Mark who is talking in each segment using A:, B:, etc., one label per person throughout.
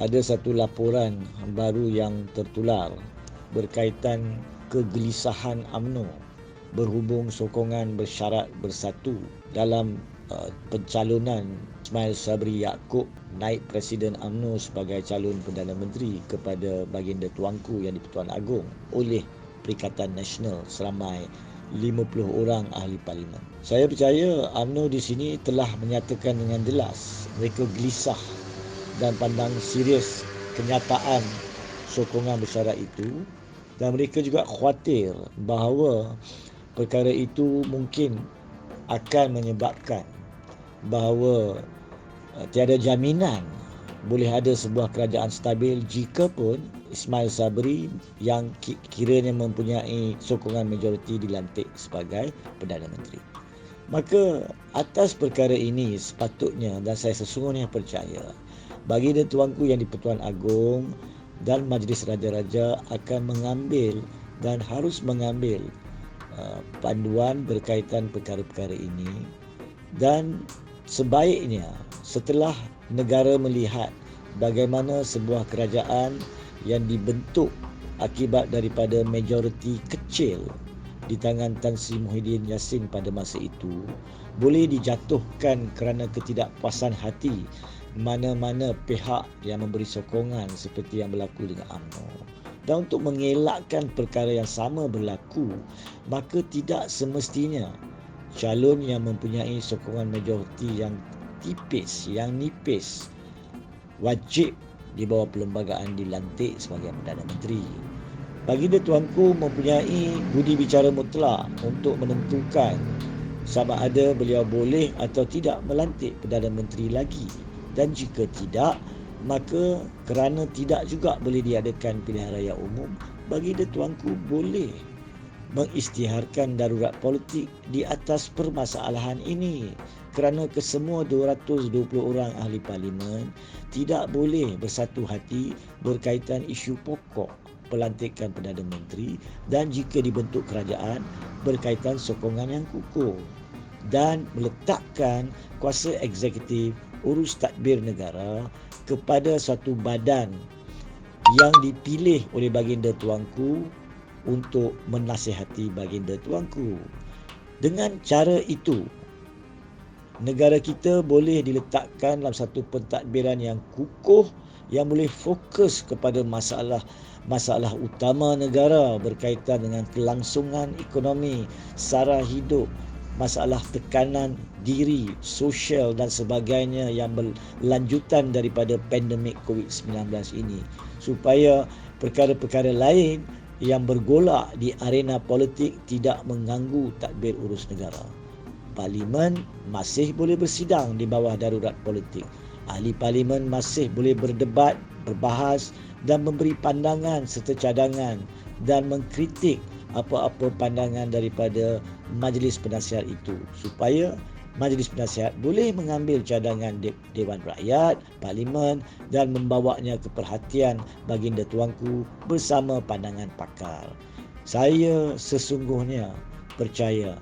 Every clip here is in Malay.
A: ada satu laporan baru yang tertular berkaitan kegelisahan UMNO berhubung sokongan bersyarat bersatu dalam pencalonan Ismail Sabri Yaakob naib Presiden UMNO sebagai calon Perdana Menteri kepada baginda tuanku Yang di-Pertuan Agong oleh Perikatan Nasional seramai 50 orang ahli parlimen. Saya percaya UMNO di sini telah menyatakan dengan jelas mereka gelisah dan pandang serius kenyataan sokongan bersyarat itu, dan mereka juga khawatir bahawa perkara itu mungkin akan menyebabkan bahawa tiada jaminan boleh ada sebuah kerajaan stabil jika pun Ismail Sabri yang kiranya mempunyai sokongan majoriti dilantik sebagai Perdana Menteri. Maka atas perkara ini sepatutnya, dan saya sesungguhnya percaya, baginda tuanku Yang di-Pertuan Agong dan Majlis Raja-Raja akan mengambil dan harus mengambil panduan berkaitan perkara-perkara ini, dan sebaiknya setelah negara melihat bagaimana sebuah kerajaan yang dibentuk akibat daripada majoriti kecil di tangan Tan Sri Muhyiddin Yassin pada masa itu boleh dijatuhkan kerana ketidakpuasan hati mana-mana pihak yang memberi sokongan seperti yang berlaku dengan UMNO. Dan untuk mengelakkan perkara yang sama berlaku, maka tidak semestinya calon yang mempunyai sokongan majoriti yang tipis, yang nipis, wajib di bawah perlembagaan dilantik sebagai Perdana Menteri. Baginda tuanku mempunyai budi bicara mutlak untuk menentukan sama ada beliau boleh atau tidak melantik Perdana Menteri lagi. Dan jika tidak, maka kerana tidak juga boleh diadakan pilihan raya umum, baginda tuanku boleh mengisytiharkan darurat politik di atas permasalahan ini, kerana kesemua 220 orang ahli parlimen tidak boleh bersatu hati berkaitan isu pokok pelantikan Perdana Menteri, dan jika dibentuk kerajaan berkaitan sokongan yang kukuh dan meletakkan kuasa eksekutif urus tadbir negara kepada suatu badan yang dipilih oleh baginda tuanku untuk menasihati baginda tuanku. Dengan cara itu, negara kita boleh diletakkan dalam satu pentadbiran yang kukuh yang boleh fokus kepada masalah utama negara berkaitan dengan kelangsungan ekonomi, sara hidup, masalah tekanan diri, sosial dan sebagainya yang berlanjutan daripada pandemik COVID-19 ini, supaya perkara-perkara lain yang bergolak di arena politik tidak mengganggu tadbir urus negara. Parlimen masih boleh bersidang di bawah darurat politik. Ahli parlimen masih boleh berdebat, berbahas dan memberi pandangan serta cadangan dan mengkritik apa-apa pandangan daripada majlis penasihat itu, supaya majlis penasihat boleh mengambil cadangan Dewan Rakyat, Parlimen dan membawanya ke perhatian baginda tuanku bersama pandangan pakar. Saya sesungguhnya percaya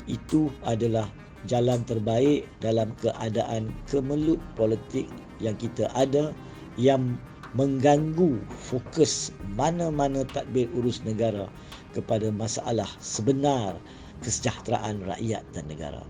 A: itu adalah jalan terbaik dalam keadaan kemelut politik yang kita ada, yang mengganggu fokus mana-mana tadbir urus negara kepada masalah sebenar kesejahteraan rakyat dan negara.